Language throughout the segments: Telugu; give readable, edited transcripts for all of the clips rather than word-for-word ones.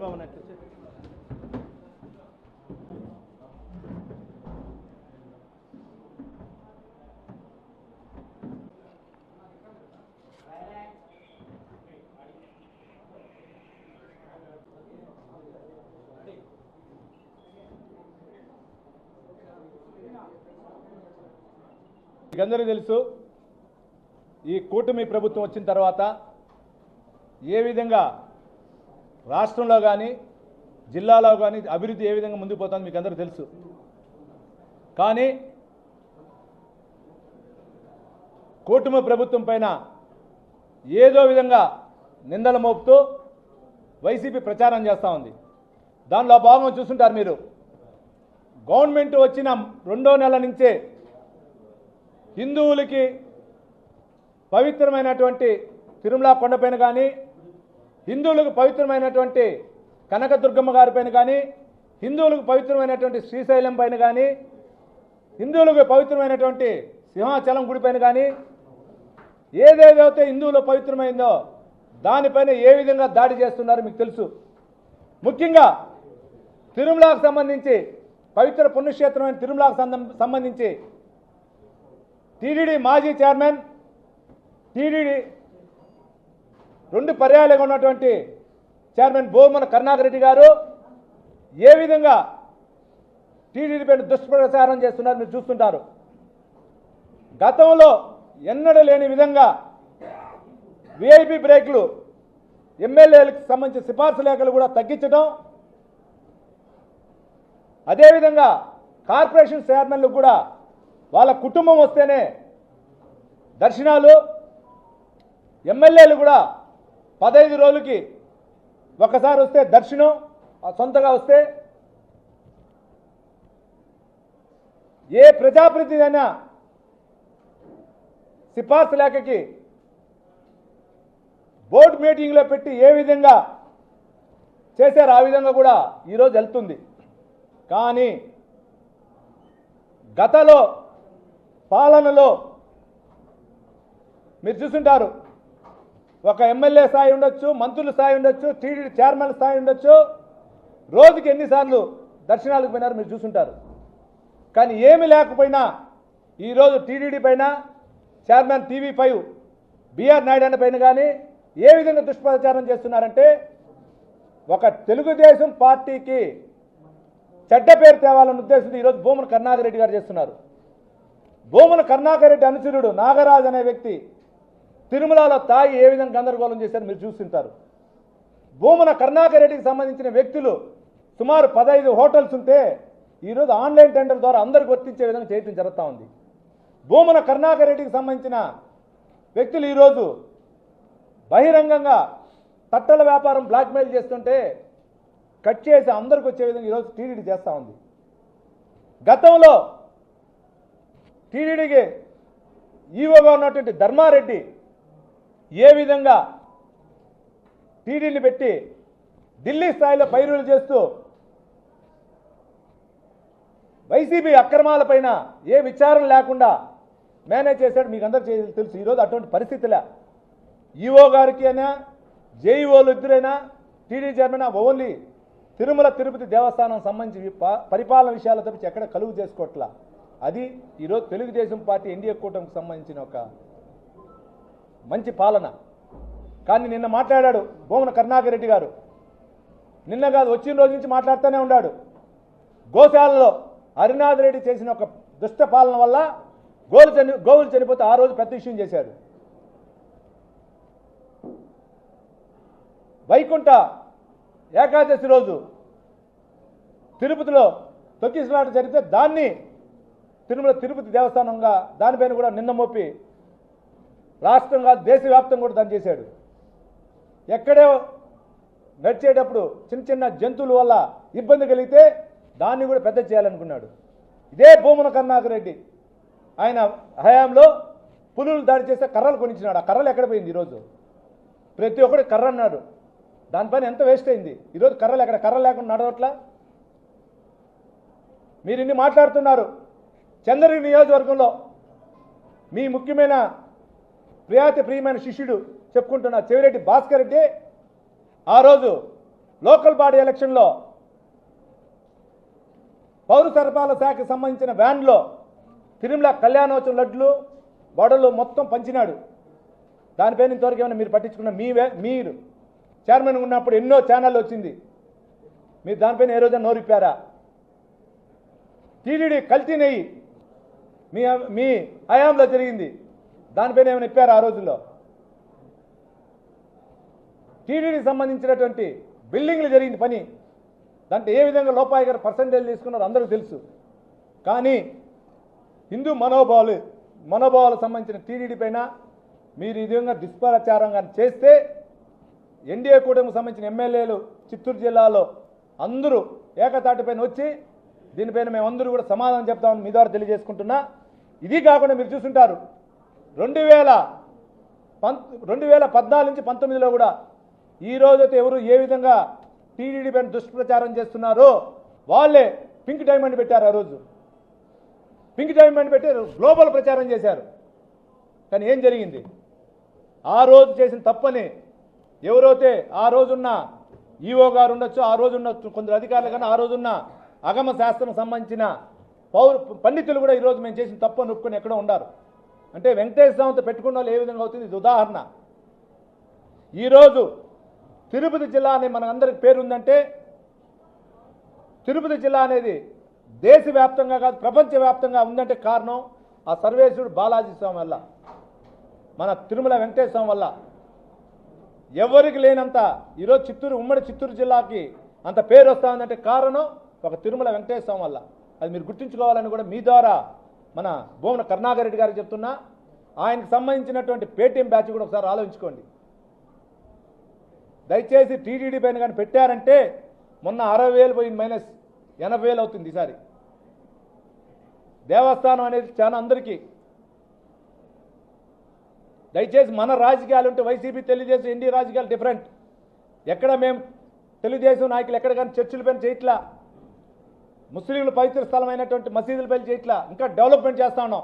చంద్రబాబు నాయుడు మీకందరికీ తెలుసు ఈ కూటమి ప్రభుత్వం వచ్చిన తర్వాత ఏ విధంగా రాష్ట్రంలో కానీ జిల్లాలో కానీ అభివృద్ధి ఏ విధంగా ముందుకు పోతుందో మీకు అందరికీ తెలుసు. కానీ కూటమి ప్రభుత్వం పైన ఏదో విధంగా నిందలు మోపుతూ వైసీపీ ప్రచారం చేస్తూ ఉంది. దానిలో భాగంగా చూస్తుంటారు మీరు. గవర్నమెంట్ వచ్చిన 2వ నెల నుంచే హిందువులకి పవిత్రమైనటువంటి తిరుమల కొండపైన కానీ, హిందువులకు పవిత్రమైనటువంటి కనకదుర్గమ్మ గారిపైన కానీ, హిందువులకు పవిత్రమైనటువంటి శ్రీశైలం పైన కానీ, హిందువులకు పవిత్రమైనటువంటి సింహాచలం గుడిపైన కానీ, ఏదేదైతే హిందువులు పవిత్రమైందో దానిపైన ఏ విధంగా దాడి చేస్తున్నారో మీకు తెలుసు. ముఖ్యంగా తిరుమలకు సంబంధించి, పవిత్ర పుణ్యక్షేత్రమైన తిరుమలకు సంబంధించి టీటీడీ మాజీ చైర్మన్, టీటీడీ 2 పర్యాయాలుగా ఉన్నటువంటి చైర్మన్ భూమన కరుణాకర్ రెడ్డి గారు ఏ విధంగా టీటీడీ పైన దుష్ప్రచారం చేస్తున్నారు మీరు చూస్తుంటారు. గతంలో ఎన్నడూ లేని విధంగా విఐపి బ్రేక్లు, ఎమ్మెల్యేలకు సంబంధించిన సిఫార్సు లేఖలు కూడా తగ్గించడం, అదేవిధంగా కార్పొరేషన్ చైర్మన్లకు కూడా వాళ్ళ కుటుంబం వస్తేనే దర్శనాలు, ఎమ్మెల్యేలు కూడా 15 రోజులకి ఒకసారి వస్తే దర్శనం సొంతగా వస్తే, ఏ ప్రజాప్రతినిధి అయినా సిఫార్సు లేఖకి బోర్డు మీటింగ్లో పెట్టి ఏ విధంగా చేశారో ఆ విధంగా కూడా ఈరోజు వెళ్తుంది. కానీ గతంలో పాలనలో మీరు చూస్తుంటారు, ఒక ఎమ్మెల్యే స్థాయి ఉండొచ్చు, మంత్రుల స్థాయి ఉండొచ్చు, టీటీడీ చైర్మన్ స్థాయి ఉండొచ్చు, రోజుకి ఎన్నిసార్లు దర్శనాలకు పోయినారు మీరు చూస్తుంటారు. కానీ ఏమి లేకపోయినా ఈరోజు టీటీడీ పైన, చైర్మన్ TV5 బిఆర్ నాయుడు అన్న పైన కానీ ఏ విధంగా దుష్ప్రచారం చేస్తున్నారంటే, ఒక తెలుగుదేశం పార్టీకి చెడ్డ పేరు తేవాలన్న ఉద్దేశంతో ఈరోజు భూమన కరుణాకర్ రెడ్డి గారు చేస్తున్నారు. భూమన కరుణాకర్ రెడ్డి అనుచరుడు నాగరాజ్ అనే వ్యక్తి తిరుమలలో తాగి ఏ విధంగా గందరగోళం చేశారు మీరు చూస్తుంటారు. భూమన కరుణాకర్ రెడ్డికి సంబంధించిన వ్యక్తులు సుమారు 15 హోటల్స్ ఉంటే ఈరోజు ఆన్లైన్ టెండర్ ద్వారా అందరికి వర్తించే విధంగా చేయడం జరుగుతూ ఉంది. భూమన కరుణాకర్ రెడ్డికి సంబంధించిన వ్యక్తులు ఈరోజు బహిరంగంగా తట్టల వ్యాపారం బ్లాక్మెయిల్ చేస్తుంటే కట్ చేసి అందరికి వచ్చే విధంగా ఈరోజు టీటీడీ చేస్తూ ఉంది. గతంలో టీటీడీకి ఈవోగా ఉన్నటువంటి ధర్మారెడ్డి ఏ విధంగా టీటీడీని పెట్టి ఢిల్లీ స్థాయిలో పైరులు చేస్తూ వైసీపీ అక్రమాలపైన ఏ విచారణ లేకుండా మేనేజ్ చేశాడు మీకు అందరికీ తెలుసు. ఈరోజు అటువంటి పరిస్థితులే ఈవో గారికి అయినా జేఈఓలు ఇద్దరైనా TTD chairman only Tirumala Tirupati Devasthanam సంబంధించి పరిపాలన విషయాల తప్పించి ఎక్కడ కలుగు చేసుకోవట్లా. అది ఈరోజు తెలుగుదేశం పార్టీ ఎన్డీఏ కూటమికి సంబంధించిన ఒక మంచి పాలన. కానీ నిన్న మాట్లాడాడు భూమన కరుణాకర్ రెడ్డి గారు. నిన్న కాదు, వచ్చిన రోజు నుంచి మాట్లాడుతూనే ఉన్నాడు. గోశాలలో హరినాథ్ రెడ్డి చేసిన ఒక దుష్ట పాలన వల్ల గోవులు చనిపోతే ఆ రోజు పెద్ద విషయం చేశాడు. వైకుంఠ ఏకాదశి రోజు తిరుపతిలో తొక్కిసలాట జరిగితే దాన్ని తిరుమల తిరుపతి దేవస్థానంగా దానిపైన కూడా నిన్న మోపి రాష్ట్రంగా దేశవ్యాప్తంగా కూడా దాన్ని చేశాడు. ఎక్కడే నడిచేటప్పుడు చిన్న చిన్న జంతువుల వల్ల ఇబ్బంది కలిగితే దాన్ని కూడా పెద్ద చేయాలనుకున్నాడు. ఇదే భూమన కరుణాకర్ రెడ్డి ఆయన హయాంలో పులులు దాడి చేస్తే కర్రలు కొనిచ్చినాడు. ఆ కర్రలు ఎక్కడ పోయింది? ఈరోజు ప్రతి ఒక్కటి కర్ర అన్నాడు. దానిపైన ఎంత వేస్ట్ అయింది. ఈరోజు కర్రలు ఎక్కడ? కర్ర లేకుండా నడవట్లా. మీరు ఇన్ని మాట్లాడుతున్నారు. చంద్రగిరి నియోజకవర్గంలో మీ ముఖ్యమైన ప్రియమైన శిష్యుడు చెప్పుకుంటున్న చెవిరెడ్డి భాస్కర్ రెడ్డి ఆ రోజు లోకల్ బాడీ ఎలక్షన్లో పౌర సరఫరాల శాఖకు సంబంధించిన వ్యాన్లో తిరుమల కళ్యాణోత్సవం లడ్లు వడలు మొత్తం పంచినాడు. దానిపైన ఇంతవరకు ఏమైనా మీరు పట్టించుకున్న మీరు చైర్మన్ ఉన్నప్పుడు ఎన్నో ఛానళ్ళు వచ్చింది, మీరు దానిపైన ఏ రోజైనా నోరిప్పారా? టీడీడీ కల్తీ నెయ్యి మీ హయాంలో జరిగింది, దానిపైన ఏమైనా ఇప్పారా ఆ రోజుల్లో? టీడీడీకి సంబంధించినటువంటి బిల్డింగ్లు జరిగింది పని, దాంట్లో ఏ విధంగా లోపాయి గారు పర్సంటేజ్ తీసుకున్నారో అందరికీ తెలుసు. కానీ హిందూ మనోభావాలకు సంబంధించిన టీడీడీ పైన మీరు ఈ విధంగా దుష్ప్రచారంగా చేస్తే ఎన్డీఏ కూటమికి సంబంధించిన ఎమ్మెల్యేలు చిత్తూరు జిల్లాలో అందరూ ఏకతాటిపైన వచ్చి దీనిపైన మేమందరూ కూడా సమాధానం చెప్తామని మీ ద్వారా తెలియజేసుకుంటున్నా. ఇది కాకుండా మీరు చూస్తుంటారు 2014 నుంచి 19లో కూడా ఈ రోజైతే ఎవరు ఏ విధంగా టీడీడీ పైన దుష్ప్రచారం చేస్తున్నారో వాళ్ళే పింక్ డైమండ్ పెట్టారు. ఆ రోజు పింక్ డైమండ్ పెట్టి గ్లోబల్ ప్రచారం చేశారు. కానీ ఏం జరిగింది? ఆ రోజు చేసిన తప్పని ఎవరైతే ఆ రోజున్న ఈఓ గారు ఉండొచ్చు, ఆ రోజున్న కొందరు అధికారులు కానీ ఆ రోజున్న అగమ శాస్త్రం సంబంధించిన పండితులు కూడా ఈరోజు మేము చేసిన తప్పని ఒప్పుకొని ఎక్కడో ఉండారు. అంటే వెంకటేశ్వర స్వామితో పెట్టుకున్న వాళ్ళు ఏ విధంగా అవుతుంది? ఇది ఉదాహరణ. ఈరోజు తిరుపతి జిల్లా అనే మనందరికి పేరుందంటే తిరుపతి జిల్లా అనేది దేశవ్యాప్తంగా కాదు ప్రపంచవ్యాప్తంగా ఉందంటే కారణం ఆ సర్వేశ్వరుడు బాలాజీ స్వామి వల్ల, మన తిరుమల వెంకటేశ్వర స్వామి వల్ల. ఎవరికి లేనంత ఈరోజు ఉమ్మడి చిత్తూరు జిల్లాకి అంత పేరు వస్తుందంటే కారణం ఒక తిరుమల వెంకటేశ్వర స్వామి వల్ల. అది మీరు గుర్తుంచుకోవాలని కూడా మీ ద్వారా మన భూమన కరుణాకర్ రెడ్డి గారికి చెప్తున్నా. ఆయనకు సంబంధించినటువంటి పేటీఎం బ్యాచ్ కూడా ఒకసారి ఆలోచించుకోండి. దయచేసి టీడీడీ పైన కానీ పెట్టారంటే మొన్న 60,000 పోయింది, మైనస్ 80,000 అవుతుంది ఈసారి. దేవస్థానం అనేది చాలా అందరికీ. దయచేసి మన రాజకీయాలు ఉంటే వైసీపీ తెలుగుదేశం ఎన్డీ రాజకీయాలు డిఫరెంట్. ఎక్కడ మేము తెలుగుదేశం నాయకులు ఎక్కడ కానీ చర్చిల పైన చేయట్లా, ముస్లింలు పవిత్ర స్థలమైనటువంటి మసీదుల పైన చేయట్లా, ఇంకా డెవలప్మెంట్ చేస్తా ఉన్నాం.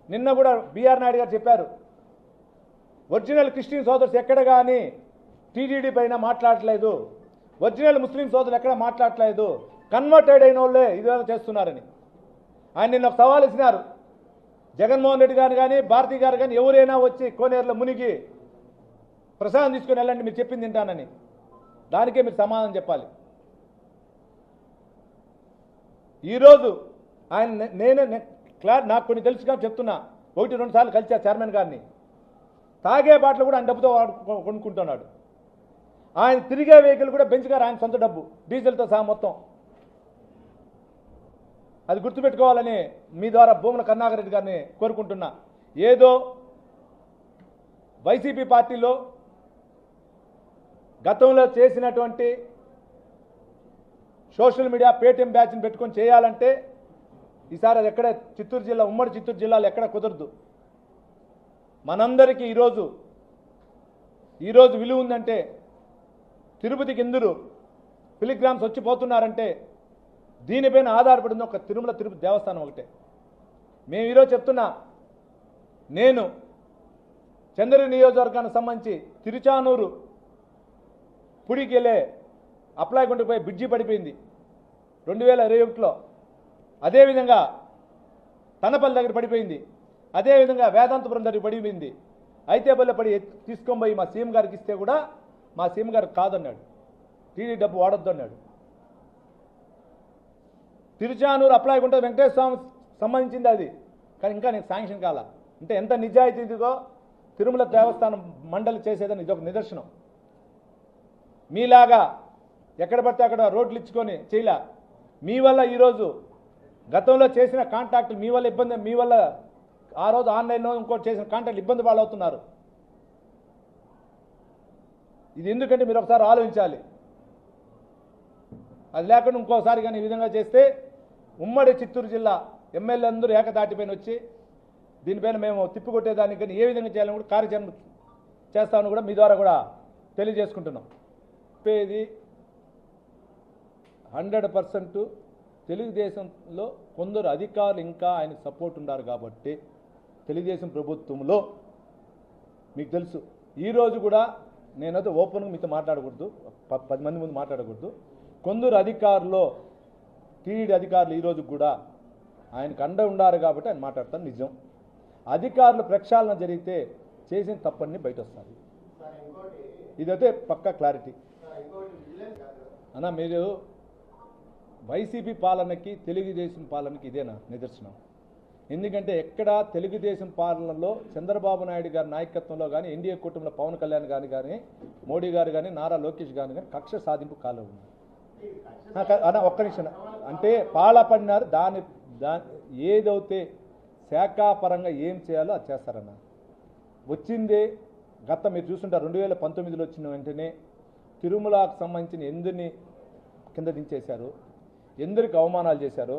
నిన్న కూడా బీఆర్ నాయుడు గారు చెప్పారు, ఒరిజినల్ క్రిస్టియన్ సోదర్స్ ఎక్కడ కానీ టీడీడీ పైన మాట్లాడట్లేదు, ఒరిజినల్ ముస్లిం సోదరులు ఎక్కడ మాట్లాడట్లేదు, కన్వర్టెడ్ అయిన వాళ్ళే ఇదేదో చేస్తున్నారని ఆయన నిన్న ఒక సవాల్ ఇచ్చినారు. జగన్మోహన్ రెడ్డి గారు కానీ భారతీ గారు కానీ ఎవరైనా వచ్చి కోనేరులో మునిగి ప్రసాదం తీసుకొని వెళ్ళండి మీరు చెప్పింది తింటానని, దానికే మీరు సమాధానం చెప్పాలి. ఈరోజు ఆయన నాకు కొన్ని తెలుసుగా చెప్తున్నా, 1-2 సార్లు కలిసా చైర్మన్ గారిని. తాగే బాటలు కూడా ఆయన డబ్బుతో కొనుక్కుంటున్నాడు. ఆయన తిరిగే వెహికల్ కూడా బెంచ్ గారు ఆయన సొంత డబ్బు, డీజిల్తో సహా మొత్తం. అది గుర్తుపెట్టుకోవాలని మీ ద్వారా భూమన కరుణాకర్ రెడ్డి గారిని కోరుకుంటున్నా. ఏదో వైసీపీ పార్టీలో గతంలో చేసినటువంటి సోషల్ మీడియా పేటీఎం బ్యాచ్ని పెట్టుకొని చేయాలంటే ఈసారి అది ఎక్కడ చిత్తూరు జిల్లా ఉమ్మడి చిత్తూరు జిల్లాలో ఎక్కడ కుదరదు. మనందరికీ ఈరోజు విలువ ఉందంటే తిరుపతికి ఎందురు పిలిగ్రామ్స్ వచ్చిపోతున్నారంటే దీనిపైన ఆధారపడింది ఒక తిరుపతి దేవస్థానం ఒకటే. మేము ఈరోజు చెప్తున్నా, నేను చంద్రగిరి నియోజకవర్గానికి సంబంధించి తిరుచానూరు పుడికి వెళ్ళే అప్లాయగుంటకు పోయి బ్రిడ్జి పడిపోయింది 2021లో. అదేవిధంగా తనపల్లి దగ్గర పడిపోయింది, అదేవిధంగా వేదాంతపురం దగ్గర పడిపోయింది. అయితే పడి తీసుకొని పోయి మా సీఎం గారికి ఇస్తే కూడా మా సీఎం గారికి కాదన్నాడు, టీడీ డబ్బు వాడొద్దు అన్నాడు. తిరుచానూరు అప్లాయగుంట వెంకటేశ్వర స్వామి సంబంధించింది అది, కానీ ఇంకా నేను శాంక్షన్ కాల. అంటే ఎంత నిజాయితీగా తిరుమల దేవస్థానం మండలి చేసేదని ఇదొక నిదర్శనం. మీలాగా ఎక్కడ పడితే అక్కడ రోడ్లు ఇచ్చుకొని చేయలే. మీ వల్ల ఈరోజు గతంలో చేసిన కాంట్రాక్టులు మీ వల్ల ఇబ్బంది, మీ వల్ల ఆ రోజు ఆన్లైన్లో ఇంకోటి చేసిన కాంట్రాక్టులు ఇబ్బంది పాలవుతున్నారు. ఇది ఎందుకంటే మీరు ఒకసారి ఆలోచించాలి. అది లేకుండా ఇంకోసారి కానీ ఈ విధంగా చేస్తే ఉమ్మడి చిత్తూరు జిల్లా ఎమ్మెల్యే అందరూ ఏకతాటిపైన వచ్చి దీనిపైన మేము తిప్పికొట్టేదానికి కానీ ఏ విధంగా చేయాలని కూడా కార్యాచరణ చేస్తామని కూడా మీ ద్వారా కూడా తెలియజేసుకుంటున్నాం. చెప్పేది 100% తెలుగుదేశంలో కొందరు అధికారులు ఇంకా ఆయన సపోర్ట్ ఉన్నారు కాబట్టి తెలుగుదేశం ప్రభుత్వంలో మీకు తెలుసు ఈరోజు కూడా నేనైతే ఓపెన్గా మీతో మాట్లాడకూడదు, 10 మంది ముందు మాట్లాడకూడదు. కొందరు అధికారులు, టీడీ అధికారులు ఈరోజు కూడా ఆయనకు అండ ఉండారు కాబట్టి ఆయన మాట్లాడతాను. నిజం, అధికారులు ప్రక్షాళన జరిగితే చేసిన తప్పని బయట వస్తుంది. ఇదైతే పక్కా క్లారిటీ అన్న. మీరు వైసీపీ పాలనకి తెలుగుదేశం పాలనకి ఇదేనా నిదర్శనం? ఎందుకంటే ఎక్కడ తెలుగుదేశం పాలనలో చంద్రబాబు నాయుడు గారి నాయకత్వంలో కానీ, ఎన్డీఏ కూటమిలో పవన్ కళ్యాణ్ కానీ, మోడీ గారు కానీ, నారా లోకేష్ గారు కానీ కక్ష సాధింపు కాలం ఉంది అన్న. ఒక్క నిమిషం, అంటే పాలపడినారు. దాని ఏదైతే శాఖాపరంగా ఏం చేయాలో అది చేస్తారన్న. వచ్చిందే గత మీరు చూస్తుంటారు 2019లో వచ్చిన వెంటనే తిరుమలకు సంబంధించిన ఎందరిని కింద దించేశారు, ఎందరికి అవమానాలు చేశారు,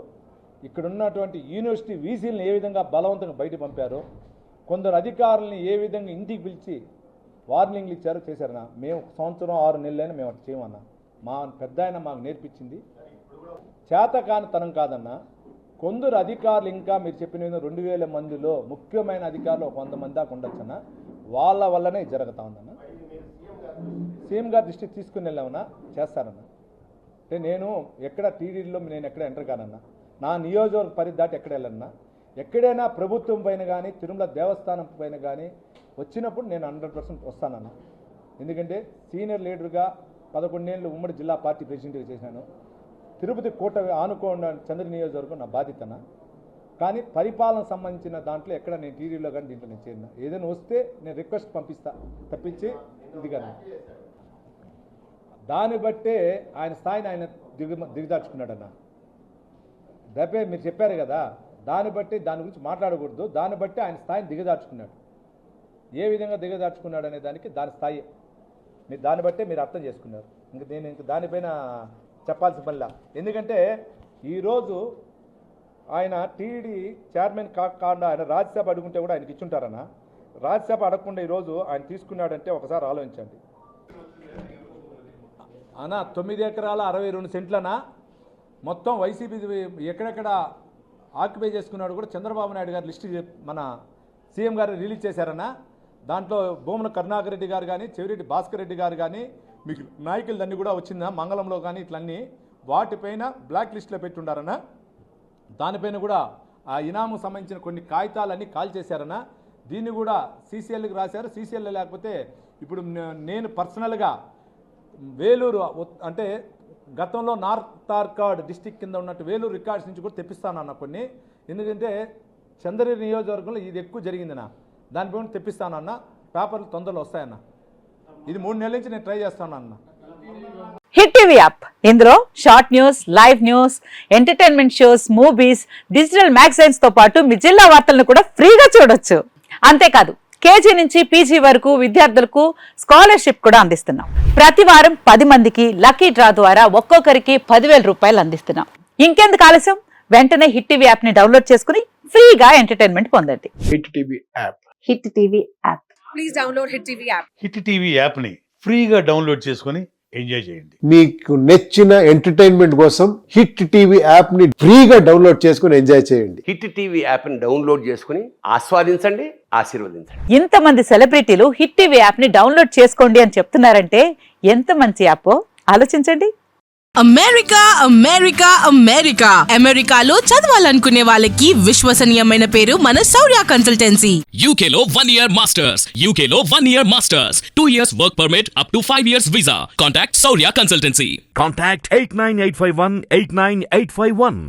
ఇక్కడ ఉన్నటువంటి యూనివర్సిటీ వీసీలను ఏ విధంగా బలవంతంగా బయట పంపారు, కొందరు అధికారులని ఏ విధంగా ఇంటికి పిలిచి వార్నింగ్లు ఇచ్చారో చేశారన్న. మేము 1 సంవత్సరం 6 నెలలైనా మేము అటు చేయమన్నా. మా పెద్ద ఆయన మాకు నేర్పించింది. చేతకానితనం కాదన్న. కొందరు అధికారులు ఇంకా మీరు చెప్పిన 2000 మందిలో ముఖ్యమైన అధికారులు 100 మంది దాకా ఉండొచ్చన్న. వాళ్ళ వల్లనే జరుగుతూ ఉందన్న. సీఎం గారి దృష్టికి తీసుకుని వెళ్ళామన్నా, చేస్తారన్న. అంటే నేను ఎక్కడ టీడీలో నేను ఎక్కడ ఎంటర్ కానన్నా, నా నియోజకవర్గ పరిధి దాటి ఎక్కడ వెళ్ళన్నా. ఎక్కడైనా ప్రభుత్వం పైన కానీ, తిరుమల దేవస్థానం పైన కానీ వచ్చినప్పుడు నేను 100% వస్తానన్నా. ఎందుకంటే సీనియర్ లీడర్గా 11 ఏళ్ళు ఉమ్మడి జిల్లా పార్టీ ప్రెసిడెంట్గా చేశాను. తిరుపతి కోట ఆనుకోండి చంద్ర నియోజకవర్గం నా బాధ్యతన. కానీ పరిపాలన సంబంధించిన దాంట్లో ఎక్కడ నేను టీడీలో కానీ దీంట్లో నేను చేరిన. ఏదైనా వస్తే నేను రిక్వెస్ట్ పంపిస్తా తప్పించి ఇది కానీ. దాన్ని బట్టే ఆయన స్థాయిని ఆయన దిగదార్చుకున్నాడన్న. రేపే మీరు చెప్పారు కదా, దాన్ని బట్టి దాని గురించి మాట్లాడకూడదు. దాన్ని బట్టి ఆయన స్థాయిని దిగదార్చుకున్నాడు. ఏ విధంగా దిగదార్చుకున్నాడు అనే దానికి దాని స్థాయి మీరు దాన్ని బట్టే మీరు అర్థం చేసుకున్నారు. నేను దానిపైన చెప్పాల్సిన పనిలా. ఎందుకంటే ఈరోజు ఆయన టీడీ చైర్మన్ కాకుండా ఆయన రాజ్యసభ అడుగుంటే కూడా ఆయనకి ఇచ్చుంటారన్న. రాజ్యసభ అడగకుండా ఈరోజు ఆయన తీసుకున్నాడంటే ఒకసారి ఆలోచించండి అన్న. 9 ఎకరాల 62 సెంట్లనా మొత్తం వైసీపీ ఎక్కడెక్కడ ఆక్యుపై చేసుకున్నాడు కూడా చంద్రబాబు నాయుడు గారు లిస్టు మన సీఎం గారు రిలీజ్ చేశారన్న. దాంట్లో భూమన కరుణాకర్ రెడ్డి గారు కానీ, చెవిరెడ్డి భాస్కర్ రెడ్డి గారు కానీ, మీకు నాయకులన్నీ కూడా వచ్చిందా మంగళంలో కానీ ఇట్లన్నీ వాటిపైన బ్లాక్ లిస్ట్లో పెట్టుండారన్న. దానిపైన కూడా ఆ ఇనాము సంబంధించిన కొన్ని కాగితాలన్నీ కాల్ చేశారన్న. దీన్ని కూడా సీసీఎల్కి రాశారు. సీసీఎల్ లేకపోతే ఇప్పుడు నేను పర్సనల్గా వేలూరు అంటే గతంలో నార్త్ ఆర్కాడ్ డిస్టిక్ కింద ఉన్నట్టు వేలూరు రికార్డ్స్ నుంచి కూడా తెప్పిస్తానన్న కొన్ని. ఎందుకంటే చంద్ర నియోజకవర్గంలో ఇది ఎక్కువ జరిగిందన్న. దానిపై తెప్పిస్తానన్న. పేపర్లు తొందరలో వస్తాయన్న. ఇది 3 నెలల నుంచి నేను ట్రై చేస్తాను అన్న. హిట్ టీవీ యాప్, ఇందులో short news, live news, entertainment shows, movies, digital magazines తో పాటు మీ జిల్లా వార్తలను కూడా ఫ్రీగా చూడొచ్చు. అంతేకాదు కేజీ నుంచి పీజీ వరకు విద్యార్థులకు స్కాలర్షిప్ కూడా అందిస్తున్నాం. ప్రతి వారం 10 మందికి లక్కీ డ్రా ద్వారా ఒక్కొక్కరికి 10,000 రూపాయలు అందిస్తున్నాం. ఇంకెందుకు ఆలస్యం, వెంటనే హిట్ టీవీ యాప్ ని డౌన్లోడ్ చేసుకుని ఫ్రీగా ఎంటర్టైన్మెంట్ పొందండి. Hit TV app. Hit TV app. Please download hit TV app. Hit TV app ని ఫ్రీగా డౌన్లోడ్ చేసుకొని ఎంజాయ్ చేయండి. మీకు నచ్చిన ఎంటర్టైన్మెంట్ కోసం హిట్ టీవీ యాప్ ని ఫ్రీగా డౌన్లోడ్ చేసుకొని ఎంజాయ్ చేయండి. హిట్ టీవీ యాప్ ని డౌన్లోడ్ చేసుకుని ఆస్వాదించండి, ఆశీర్వదించండి. ఇంతమంది సెలబ్రిటీలు హిట్ టీవీ యాప్ ని డౌన్లోడ్ చేసుకోండి అని చెప్తున్నారంటే ఎంత మంచి యాప్ ఆలోచించండి. అమెరికా అమెరికా అమెరికా అమెరికాలో చదవాలనుకునే వాళ్ళకి విశ్వసనీయమైన పేరు మన శౌర్య కన్సల్టెన్సీ. UK లో 1 year masters. UK లో 1 year masters. 2 years work permit up to 5 years visa. Contact Saurya Consultancy. Contact 89851 89851.